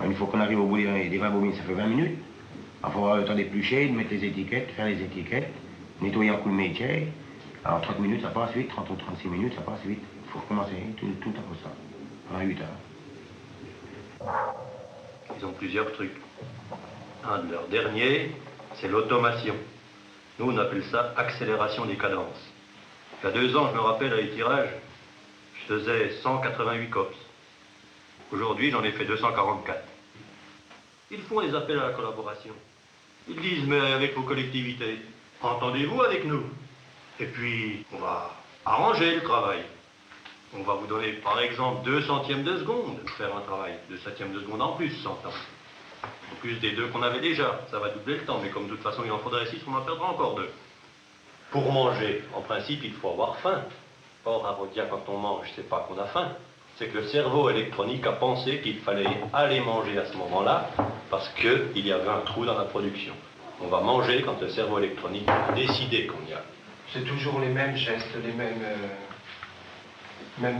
Une fois qu'on arrive au bout des 20 bobines, ça fait 20 minutes. Il faut avoir le temps d'éplucher, de mettre les étiquettes, faire les étiquettes, nettoyer un coup le métier. Alors 30 minutes, ça passe vite, 30 ou 36 minutes, ça passe vite. Il faut recommencer tout après ça, pendant 8 heures. Ils ont plusieurs trucs. Un de leurs derniers, c'est l'automation. Nous, on appelle ça accélération des cadences. Il y a 2 ans, je me rappelle, à l'étirage, je faisais 188 cops. Aujourd'hui, j'en ai fait 244. Ils font des appels à la collaboration. Ils disent, mais avec vos collectivités, entendez-vous avec nous? Et puis, on va arranger le travail. On va vous donner, par exemple, 2 centièmes de seconde pour faire un travail. 2 centièmes de seconde en plus, 100 ans. En plus des 2 qu'on avait déjà. Ça va doubler le temps, mais comme de toute façon, il en faudrait 6, on en perdra encore 2. Pour manger, en principe, il faut avoir faim. Or, à Rodia, quand on mange, c'est pas qu'on a faim. C'est que le cerveau électronique a pensé qu'il fallait aller manger à ce moment-là parce qu'il y avait un trou dans la production. On va manger quand le cerveau électronique a décidé qu'on y a. C'est toujours les mêmes gestes, les mêmes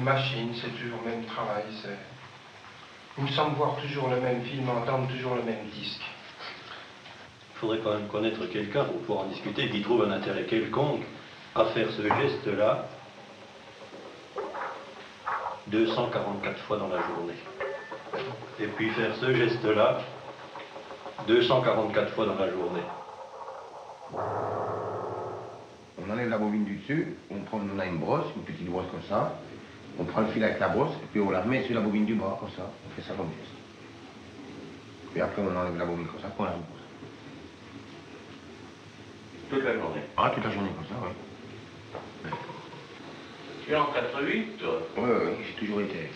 machines, c'est toujours le même travail. Nous semble voir toujours le même film, entendre toujours le même disque. Il faudrait quand même connaître quelqu'un pour pouvoir en discuter qui trouve un intérêt quelconque à faire ce geste-là 244 fois dans la journée. Et puis faire ce geste-là 244 fois dans la journée. On enlève la bobine du dessus, on a une brosse, une petite brosse comme ça, on prend le fil avec la brosse, et puis on la remet sur la bobine du bas, comme ça, on fait ça comme geste. Puis après on enlève la bobine comme ça, on la remet comme ça. Toute la journée. Ah, toute la journée comme ça, oui. Tu es en 88, toi? Oui, j'ai toujours été.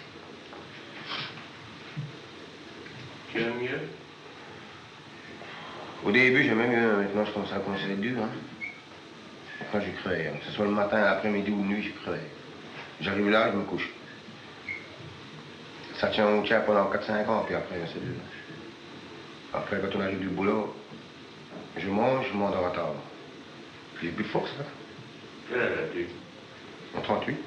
Tu aimes mieux? Au début, j'aimais mieux, maintenant je commence à commencer à être dur, hein. Enfin, je crevais, que ce soit le matin, l'après-midi ou la nuit, je crevais. J'arrive là, je me couche. Ça tient pendant 4-5 ans, puis après, c'est dur. Après, quand on arrive du boulot, je m'endors à table. J'ai plus de force, là. Quel âge as-tu? En 38.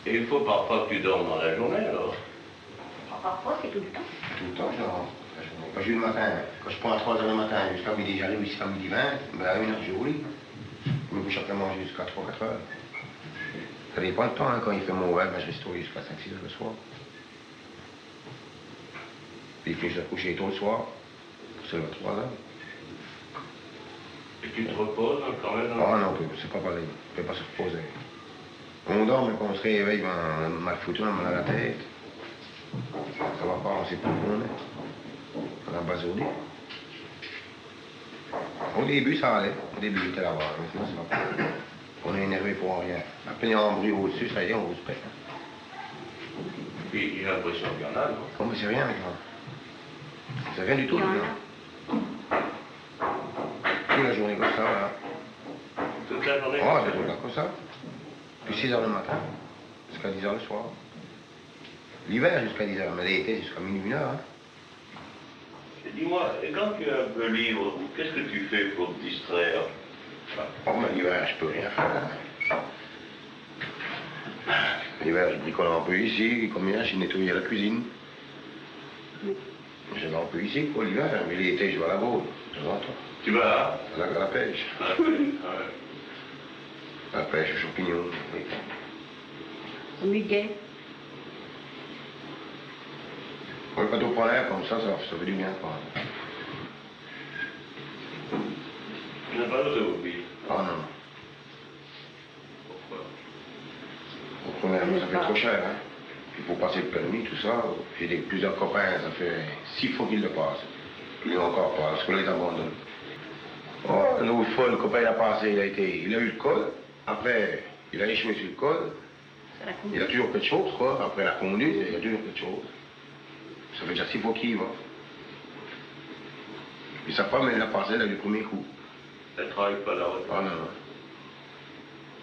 Et il faut parfois que tu dormes dans la journée, alors? Parfois, c'est tout le temps. Tout le temps, je dors. Quand je vais le matin, quand je prends à 3 h du matin jusqu'à midi, j'arrive ici à midi 20, ben à 1 h, je roule. Je me couche après manger jusqu'à 3-4 heures. Ça dépend le temps, hein. Quand il fait mon web, ben, je reste au lit jusqu'à 5-6 heures le soir. Puis je vais coucher tôt le soir, c'est à 3 heures. Et tu te reposes quand même? Ah non, c'est pas pareil. On ne peut pas se reposer. On dort, mais quand on se réveille, ben, on a mal foutu, on a mal à la tête. Ça va pas, on sait pas où on est. On a basourdi. Au début, ça allait. Au début, j'étais là-bas. Maintenant, ça va pas. On est énervé pour rien. Après, il y a un bruit au-dessus, ça y est, on vous se pète. Puis j'ai l'impression qu'il y en a, non? Non, mais c'est rien, maintenant. C'est rien du tout, là. Toute la journée comme ça, voilà. Toute la journée? Oh, c'est tout là, comme ça. Depuis 6 h le matin, jusqu'à 10 h le soir. L'hiver jusqu'à 10 h, mais l'été jusqu'à minuit, 1 h. Hein. Et dis-moi, quand tu es un peu libre, qu'est-ce que tu fais pour te distraire? Oh, mais l'hiver, je peux rien faire. L'hiver, je bricole un peu ici, comme hier, j'ai nettoyé la cuisine. Je vais un peu ici, quoi, l'hiver, mais l'été, je vais à la bourre, de temps en temps. Tu vas à la pêche. à la pêche, ouais. À la pêche aux champignons, oui. Au muguet. Oui, quand on prend l'air comme ça fait du bien, quoi. Tu n'as pas d'automobile? Ah non. Pourquoi? Au premier, ça fait trop cher, hein. Il faut passer le permis, tout ça. J'ai plusieurs copains, ça fait 6 fois qu'ils le passent. Ils l'ont encore pas, parce que là, ils abandonnent. Oh, l'autre fois, le copain, il a passé, il a eu le col. Après, il a échoué sur le col. Il a toujours quelque chose, quoi. Après la conduite, il y a toujours quelque chose. Ça fait déjà 6 fois qu'il y va. Et sa femme, elle l'a passé là du premier coup. Elle ne travaille pas là-haut? Ah non, non.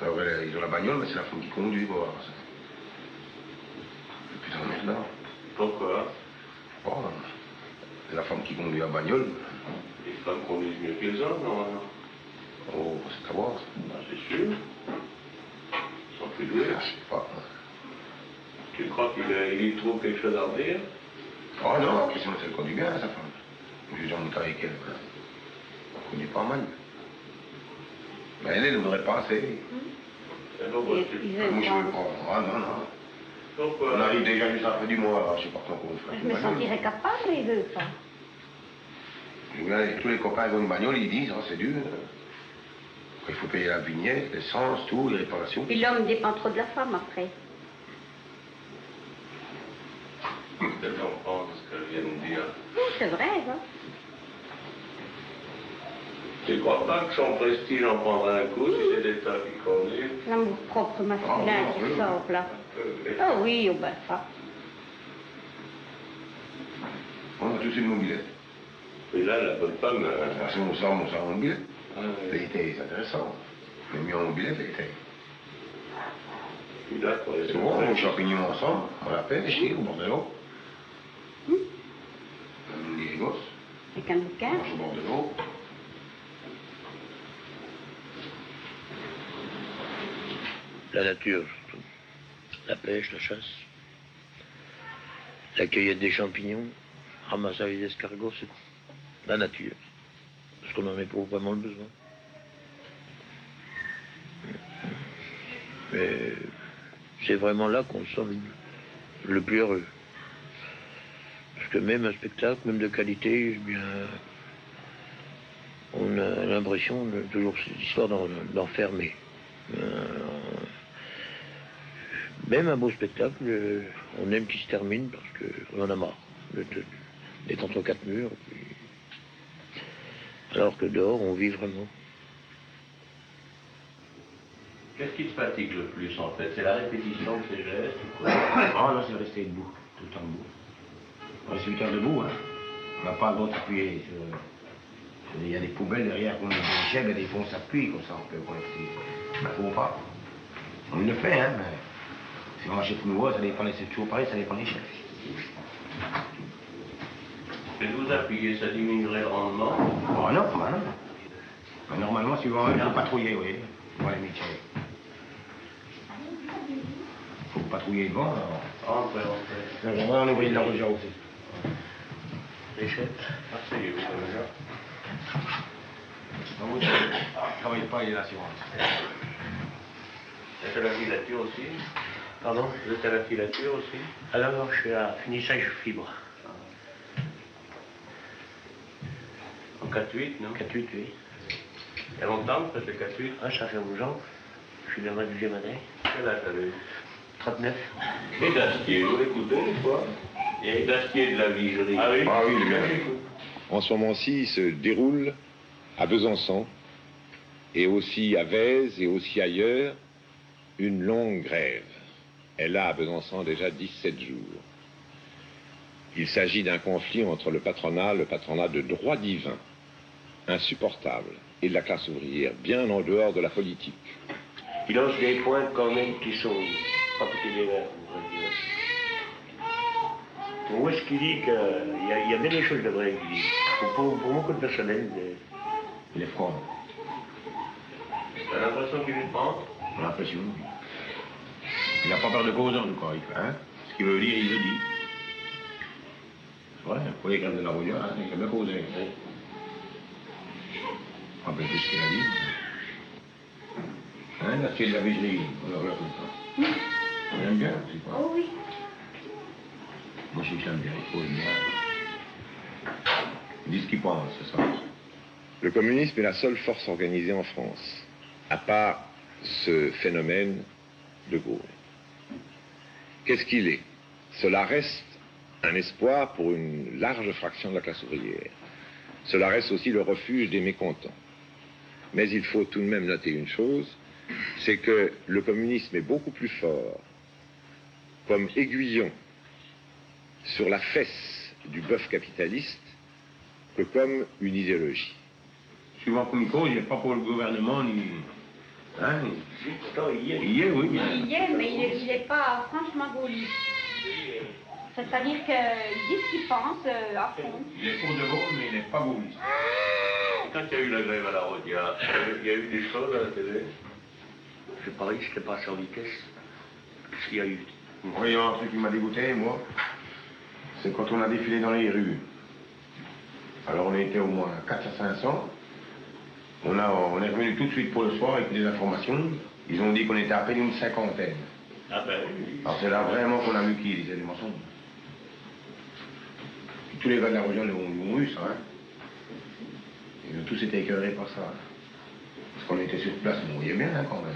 Après, ils ont la bagnole, mais c'est la femme qui conduit, quoi. C'est putain de merde, là. Pourquoi? Oh, c'est la femme qui conduit la bagnole. Les femmes conduisent mieux que les hommes, non? Oh, c'est à voir. Ah, c'est sûr. Ils sont plus doués. Je sais pas. Tu crois qu'il y trouve quelque chose à redire? Oh non, Christine, elle conduit bien, sa femme. J'ai déjà monté avec elle. Elle conduit pas mal. Mais elle ne devrait pas assez. Et donc, Et tu- ils Moi, veulent je pas. veux pas. Ah non, non. donc, On arrive déjà juste après du mois, alors je sais pas comment on fait. Je me sentirais capable, mais ils veulent pas. Tous les copains qui ont une bagnole, ils disent, oh, c'est dur. Il faut payer la vignette, l'essence, tout, les réparations. Puis l'homme dépend trop de la femme après. je comprends ce qu'elle vient de dire. Oui, c'est vrai, hein. Tu crois pas que son prestige en prendra un coup si c'est l'État qui conduit? L'amour propre masculin qui ressort là. Oh oui, oh ben ça. On a tous une mobilette. Et là, la bonne femme... C'est mon sang en mobilette. ah, ouais. L'été, c'est intéressant. On a mis en mobilette l'été. Je suis d'accord. C'est bon, on mange champignons ensemble, on la pêche, ici, au bord de l'eau. On amène les gosses, Avec un on bouquin. mange au bord de l'eau. La nature, surtout. La pêche, la chasse. La cueillette des champignons, ramassage des escargots, c'est la nature. Parce qu'on en éprouve vraiment le besoin. Mais c'est vraiment là qu'on se sent le plus heureux. Parce que même un spectacle, même de qualité, eh bien, on a l'impression de toujours cette histoire d'enfermer. Même un beau spectacle, on aime qu'il se termine parce qu'on en a marre d'être entre quatre murs. Alors que dehors, on vit vraiment. Qu'est-ce qui te fatigue le plus, en fait? C'est la répétition de ces gestes ou quoi? Oh non, c'est rester debout, tout le temps debout. On reste 8 heures debout, hein. On n'a pas le droit de s'appuyer sur... Il y a des poubelles derrière qu'on déchègue, et des fois on s'appuie comme ça, on peut collecter. Mais faut pas. On le fait, hein, mais... Si on achète nouveau, ça dépend, c'est toujours pareil, ça dépend des chefs. Et vous appuyez, ça diminuerait le rendement? Oh non, bah non. Mais normalement, si il faut patrouiller, oui. Ouais, Michel. Il faut patrouiller devant, alors. Entrez. On va ouvrir de la route aussi. Les chefs. Asseyez-vous, déjà. Non, vous ne travaillez pas, il y a l'assurance. Vous êtes à la filature aussi? Pardon? Vous êtes à la filature aussi? Alors, je suis à finissage fibre. En 4-8, non? 4-8, oui. Il y a longtemps que vous faites le 4-8? Ah, ça fait 11 ans. Je suis dans ma deuxième année. Quel âge avez-vous? 39. Et Dastier, vous l'écoutez des fois? Et Dastier de la Vigerie. Ah oui? Ah oui, il est bien. En ce moment-ci, se déroule à Besançon et aussi à Vèze et aussi ailleurs une longue grève. Elle a à Besançon déjà 17 jours. Il s'agit d'un conflit entre le patronat de droit divin, insupportable, et de la classe ouvrière, bien en dehors de la politique. Il lance des points quand même qui sont pas petits des verts, on va dire. Pour moi, ce qu'il dit qu'il y a bien des choses de vraies qu'il dit. Pour beaucoup de personnel, Il est froid. T'as l'impression qu'il est prend? On a l'impression. Il n'a pas peur de cause, en tout cas. Hein? Ce qu'il veut dire, il le dit. C'est vrai, pour les grèves de la route, hein, il a bien causé. On rappelle plus ce qu'il a dit. Hein, la de la vigerie, on le regarde tout le temps. On l'aime bien, c'est quoi. Oh oui. Moi, je l'aime bien, il faut le bien. Il dit ce qu'il pense, c'est ça. Le communisme est la seule force organisée en France, à part ce phénomène de Gaulle. Qu'est-ce qu'il est? Cela reste un espoir pour une large fraction de la classe ouvrière. Cela reste aussi le refuge des mécontents. Mais il faut tout de même noter une chose, c'est que le communisme est beaucoup plus fort comme aiguillon sur la fesse du bœuf capitaliste que comme une idéologie. Suivant comme cause, il n'est pas pour le gouvernement, ni... Hein? pourtant, il y est. Il y est, oui. Il y est, mais il n'est pas franchement gaulliste. C'est-à-dire qu'il dit ce qu'il pense à fond. Il est pour de Gaulle, mais il n'est pas gaulliste. Quand il y a eu la grève à la Rodière, il y a eu des choses à la télé? Je parie que c'était pas sans vitesse. Parce qu'il y a eu Vous voyez un truc qui m'a dégoûté, moi, c'est quand on a défilé dans les rues. Alors on était au moins 400 à 500. On est revenu tout de suite pour le soir avec des informations. Ils ont dit qu'on était à peine une cinquantaine. Ah ben oui. Alors c'est là vraiment qu'on a vu qu'ils disaient des mensonges. Puis tous les gars de la région l'ont eu, ça, hein. Ils ont tous été écœurés par ça. Parce qu'on était sur place, on voyait bien, hein, quand même.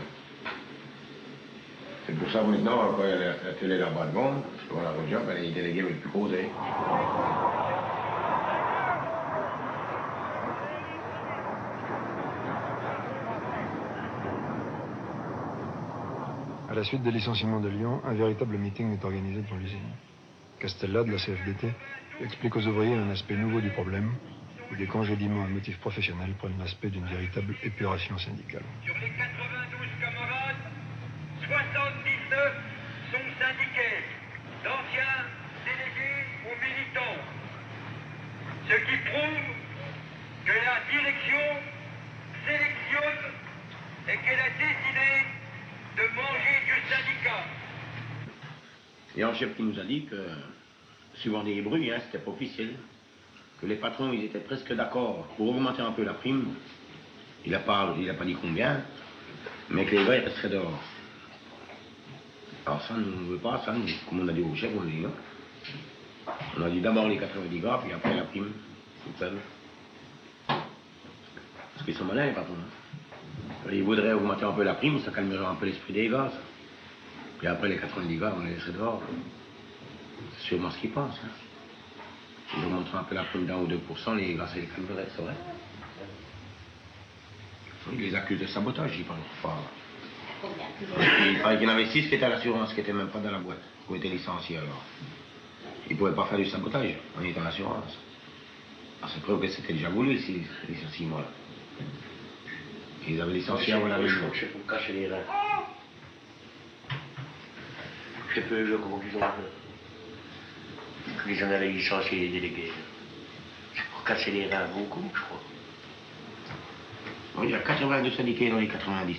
C'est pour ça maintenant, quand il y a la télé là-bas devant, devant la région, ben, les délégués ne veulent plus causer. À la suite des licenciements de Lyon, un véritable meeting est organisé devant l'usine. Castella, de la CFDT, explique aux ouvriers un aspect nouveau du problème, où des congédiements à motif professionnel prennent l'aspect d'une véritable épuration syndicale. Sur les 92 camarades, 79 sont syndiqués, d'anciens délégués aux militants. Ce qui prouve que la direction sélectionne et qu'elle a décidé de manger du syndicat. Il y a un chef qui nous a dit que, suivant des bruits, hein, c'était pas officiel, que les patrons ils étaient presque d'accord pour augmenter un peu la prime. Il a pas dit combien, mais que les gars ils resteraient dehors. Alors ça, nous ne veut pas, ça, nous, comme on a dit au chef, on a dit non. On a dit d'abord les 90 gars, puis après la prime, toute seule. Parce qu'ils sont malins, les patrons. Hein. Ils voudraient augmenter un peu la prime, ça calmerait un peu l'esprit des gars. Ça. Puis après les 90 gars, on les laisserait dehors. C'est sûrement ce qu'ils pensent. Hein. Ils augmenteraient un peu la prime d'1 ou 2%, les gars, ça les calmerait, c'est vrai. Ils les accusent de sabotage, ils parlent pas. Il paraît qu'il y en avait 6 qui étaient à l'assurance, qui n'étaient même pas dans la boîte, qui ont été licenciés alors. Ils ne pouvaient pas faire du sabotage, on était en assurance. Alors c'est preuve que c'était déjà voulu, ces licenciements-là. Ils avaient licencié avant la réunion. Je pour casser les reins. Je sais peu comment ils ont fait. Ils en avaient licencié les délégués. C'est pour casser les reins beaucoup, je crois. Bon, il y a 82 syndiqués dans les 90.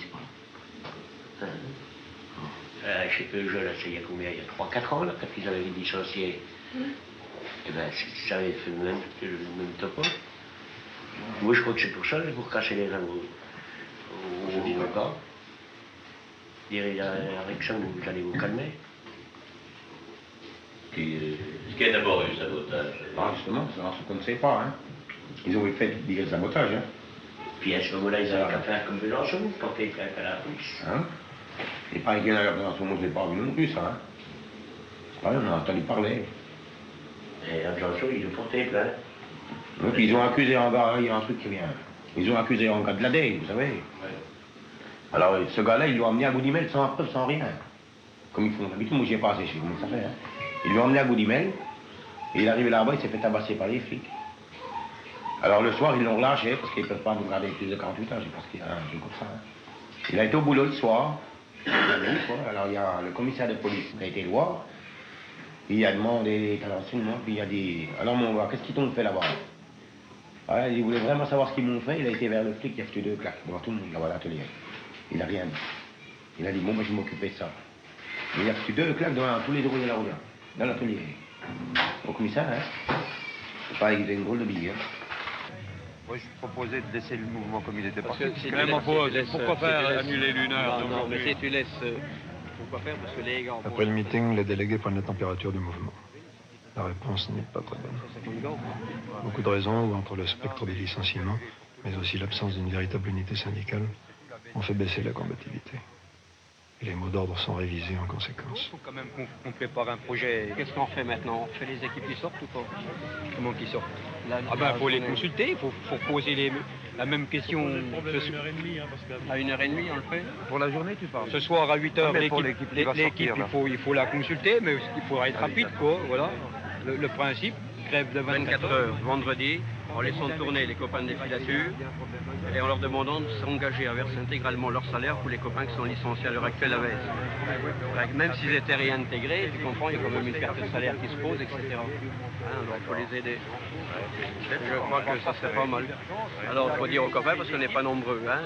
Je sais peu, là, c'est il y a combien? Il y a 3-4 ans, là, quand ils avaient licencié. Eh bien, ça avait fait le même topo. Moi, je crois que c'est pour ça, pour casser les reins aux gars. Dire avec ça, vous allez vous calmer. Ce qui a d'abord eu sabotage. Ah, justement, c'est ce qu'on ne sait pas. Hein. Ils ont fait dire le sabotage. Hein. Puis à ce moment-là, ils avaient qu'à faire comme Mélenchon, porter plainte à la police. Hein? Et pas qu'il y en a dans ce monde, je n'ai pas vu non plus, ça. Hein? C'est pareil, on a entendu parler. Et à Mélenchon, ils ont porté plainte. Donc ils ont accusé un gars, il y a un truc qui vient. Ils ont accusé un gars de la DEI, vous savez. Ouais. Alors ce gars-là, ils l'ont emmené à Goudimel sans preuve, sans rien. Comme ils font d'habitude, moi j'y ai pas assez chez vous, ça fait. Hein? Ils l'ont emmené à Goudimel, et il est arrivé là-bas, il s'est fait tabasser par les flics. Alors le soir, ils l'ont relâché, parce qu'ils ne peuvent pas nous garder plus de 48 heures, je pense qu'il y a un truc comme ça. Hein. Il a été au boulot le soir. Alors il y a le commissaire de police qui a été le voir. Il a demandé à l'enseignement, puis il a dit, alors mon gars, qu'est-ce qu'ils t'ont fait là-bas? Ouais, il voulait vraiment savoir ce qu'ils m'ont fait, il a été vers le flic, il a foutu 2 claques devant tout le monde là-bas à l'atelier. Il n'a rien dit. Il a dit, bon, moi je vais m'occuper de ça. Mais il a foutu 2 claques devant tous les ouvriers de la route, dans l'atelier. Au commissaire, hein? C'est pas qu'il avait une drôle de bille, hein? Moi, je proposais de laisser le mouvement comme il était parti. Parce que quand même en pause, pourquoi faire annuler l'1 heure d'aujourd'hui? Non, mais si tu laisses... Pourquoi faire? Parce que les gars... Après le meeting, les délégués prennent la température du mouvement. La réponse n'est pas très bonne. Beaucoup de raisons, entre le spectre des licenciements, mais aussi l'absence d'une véritable unité syndicale, ont fait baisser la combativité. Et les mots d'ordre sont révisés en conséquence. Il faut quand même qu'on prépare un projet. Qu'est-ce qu'on fait maintenant? On fait les équipes qui sortent ou pas? Comment qui sortent? Ah ben, il faut les consulter, il faut poser la même question. À 1h30, on le fait. Pour la journée, tu parles? Ce soir à 8h, l'équipe, il faut la consulter, mais il faudra être rapide, quoi. Voilà. Le principe, grève de 24 heures, vendredi, en laissant tourner les copains de défilature et en leur demandant de s'engager à verser intégralement leur salaire pour les copains qui sont licenciés à l'heure actuelle à Vez. Même s'ils étaient réintégrés, tu comprends, il y a quand même une perte de salaire qui se pose, etc. Hein, donc il faut les aider. Je crois que ça serait pas mal. Alors il faut dire aux copains parce qu'on n'est pas nombreux. Hein,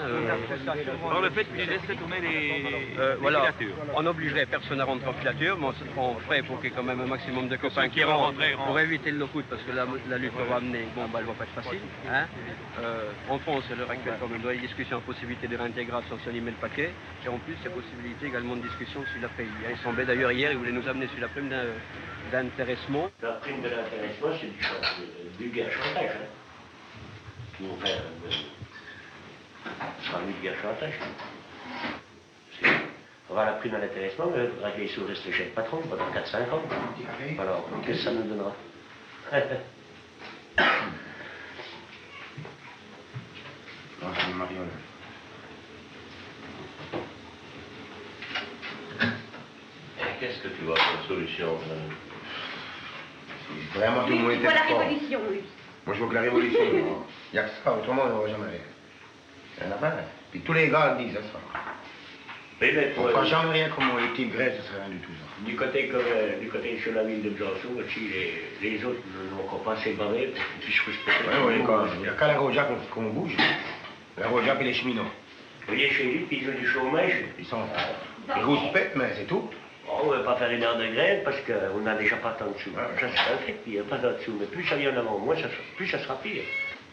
Alors le fait qu'ils laissent tourner les voilà, filatures. on obligerait personne à rentrer en filature, mais on ferait pour qu'il y ait quand même un maximum de copains qui rentrent pour éviter le lock-out parce que la lutte va amener, bon, bah, elle va pas être facile. Hein. En France, à l'heure actuelle, quand même, il y a des discussions, possibilité de réintégration si on y met le paquet, et en plus, il y a possibilité également de discussion sur la paye. Ils sont d'ailleurs hier, ils voulaient nous amener sur la prime d'intéressement. La prime de l'intéressement, c'est du vulgaire chantage. Hein. Ils vont faire un vulgaire chantage. On va la prime à l'intéressement, mais il faudra qu'il y ait sous reste chez le patron pendant 4-5 ans. Alors, qu'est-ce que ça nous donnera? Non, c'est une mariole. Qu'est-ce que tu vois comme solution? Vraiment, tout le monde Lui, il était voit la d'accord. révolution, lui. Moi, je veux que la révolution, il n'y a que ça, autrement, on n'aura jamais rien. Il y en a pas. Puis tous les gars disent ça. Mais On ne fera jamais rien comme les petites Grèces, ça serait rien du tout, ça. Du côté de la ville de Besançon, aussi, les autres n'ont encore pas assez barré, puis je respecte. Ouais, il n'y a qu'à la Roja qu'on bouge. La Roja et les cheminots. Vous voyez chez lui, puis ils ont du chômage. Ils rouspètent, mais c'est tout. Oh, on ne va pas faire une heure de grève parce qu'on n'a déjà pas tant de sous. Ça c'est un fait, puis il n'y a pas tant de sous. Mais plus ça vient en avant, plus ça sera pire.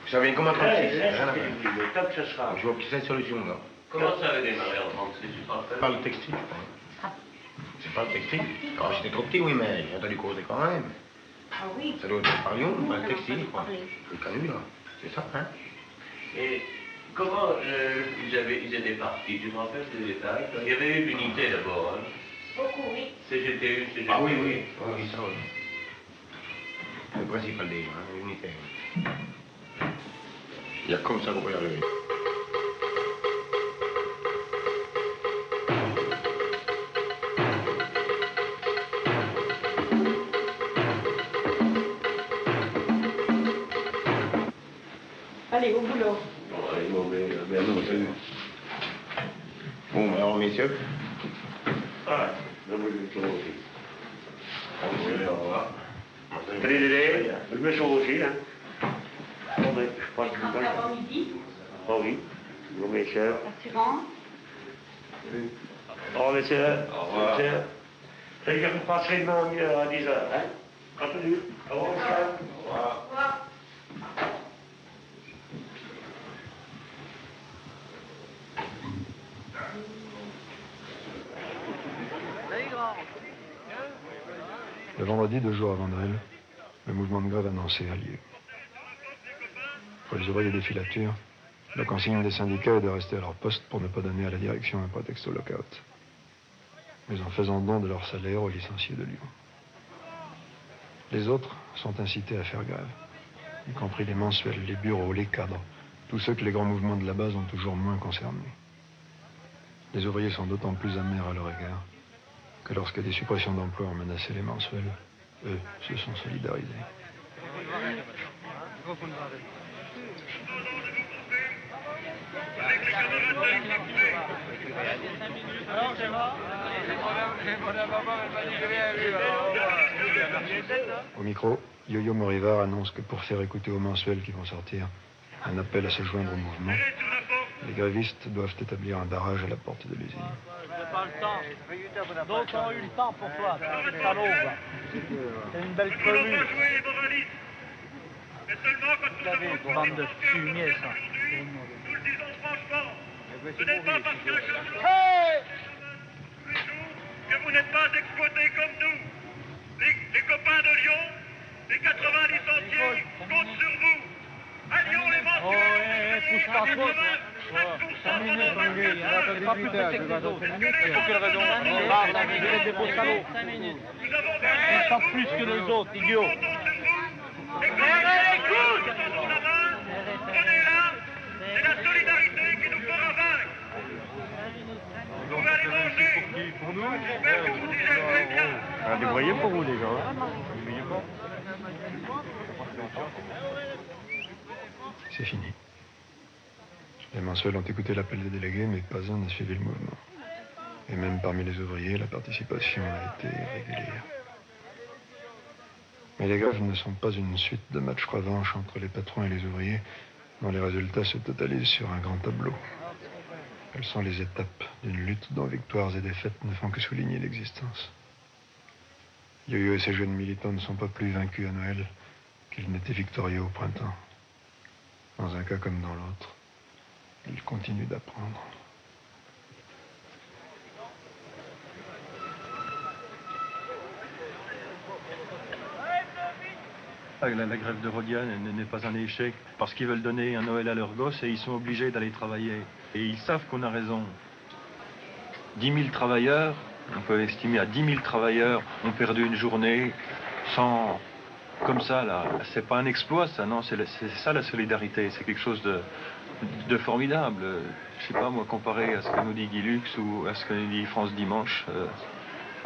Ça vient comme un 36, rien à faire. Le top, ça sera. Je vois que c'est la solution, là. Comment ça avait démarré en 36? C'est pas le textile, je crois. C'est pas le textile. Quand j'étais trop petit, oui, mais j'ai entendu causer quand même. Ah oui. Ça doit être par Lyon, pas le textile, je crois. Le canut, là. C'est ça, hein? Et comment ils étaient partis? Tu te rappelles des détails? Il y avait eu l'unité d'abord, hein? Beaucoup, oui. CGTU, CGTU. Ah oui, oui. Oui, ça, oui. Le principal déjà, hein, l'unité. Il y a comme ça qu'on peut y arriver. Allez, au boulot. Bon, alors, messieurs. Ah, je me le trouve aussi. Au revoir. Salut Dédé, je me trouve aussi, hein. Bon, ben, je pense que Après l'avant-midi, oh oui, bon, messieurs. assurance. Au revoir, messieurs. Au revoir. Messieurs. Et je vous passerai demain mieux à 10h, hein. Entendu. Au revoir, monsieur. Au revoir. Au revoir. Le vendredi, 2 jours avant Noël, le mouvement de grève annoncé a lieu. Pour les ouvriers des filatures, la consigne des syndicats est de rester à leur poste pour ne pas donner à la direction un prétexte au lock-out, mais en faisant don de leur salaire aux licenciés de Lyon. Les autres sont incités à faire grève, y compris les mensuels, les bureaux, les cadres, tous ceux que les grands mouvements de la base ont toujours moins concernés. Les ouvriers sont d'autant plus amers à leur égard que lorsque des suppressions d'emplois ont menacé les mensuels, eux se sont solidarisés. Au micro, Yo-Yo Morivar annonce que pour faire écouter aux mensuels qui vont sortir un appel à se joindre au mouvement, les grévistes doivent établir un barrage à la porte de l'usine. Pas le temps. D'autres ont eu le temps pour toi, salaud. C'est une belle commune. Vous avez une bande de fumier, ça. Nous le disons franchement, ce n'est pas parce que je vous que vous n'êtes pas exploités comme nous. Les copains de Lyon, les 80 licenciés comptent sur vous. À Lyon, les mensuels, pousse pas trop. 5 minutes, pas plus pressé que les autres. Pour quelle raison? Vous êtes des beaux salauds. 5 minutes. Ils sont plus que les autres, idiots. Écoute, prenez-la, c'est la solidarité qui nous fera vaincre. Vous pouvez aller manger. Pour nous? J'espère que vous digérez bien. Ah, débrouillez pour vous, les gens. Hein. C'est fini. Les mensuels ont écouté l'appel des délégués, mais pas un n'a suivi le mouvement. Et même parmi les ouvriers, la participation a été régulière. Mais les grèves ne sont pas une suite de matchs revanches entre les patrons et les ouvriers, dont les résultats se totalisent sur un grand tableau. Elles sont les étapes d'une lutte dont victoires et défaites ne font que souligner l'existence. Yo-Yo et ses jeunes militants ne sont pas plus vaincus à Noël qu'ils n'étaient victorieux au printemps. Dans un cas comme dans l'autre, ils continuent d'apprendre. La grève de Rodiane n'est pas un échec parce qu'ils veulent donner un Noël à leurs gosses et ils sont obligés d'aller travailler. Et ils savent qu'on a raison. 10 000 travailleurs, on peut estimer à 10 000 travailleurs ont perdu une journée sans... Comme ça, là, c'est pas un exploit, ça, non, c'est ça la solidarité, c'est quelque chose de formidable. Je sais pas, moi, comparé à ce que nous dit Guy Lux ou à ce que nous dit France Dimanche,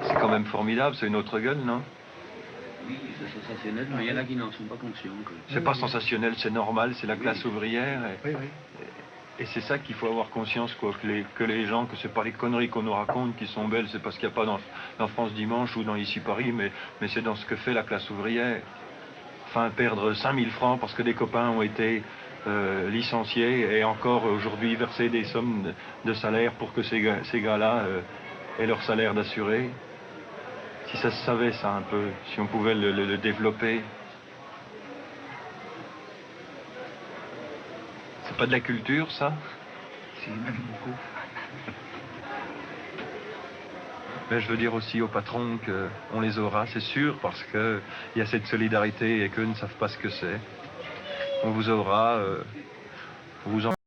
c'est quand même formidable, c'est une autre gueule, non? Oui, c'est sensationnel, mais il y en a qui n'en sont pas conscients. C'est pas sensationnel, c'est normal, c'est la classe ouvrière. Oui, oui. Et c'est ça qu'il faut avoir conscience, quoi, que les gens, que c'est pas les conneries qu'on nous raconte qui sont belles, c'est parce qu'il n'y a pas dans France Dimanche ou dans Ici Paris, mais c'est dans ce que fait la classe ouvrière. Enfin, perdre 5000 francs parce que des copains ont été licenciés et encore aujourd'hui verser des sommes de salaire pour que ces gars-là aient leur salaire d'assuré. Si ça se savait, ça, un peu, si on pouvait le développer. C'est pas de la culture, ça? Si, même beaucoup. Mais je veux dire aussi aux patrons qu'on les aura, c'est sûr, parce qu'il y a cette solidarité et qu'eux ne savent pas ce que c'est. On vous aura, vous en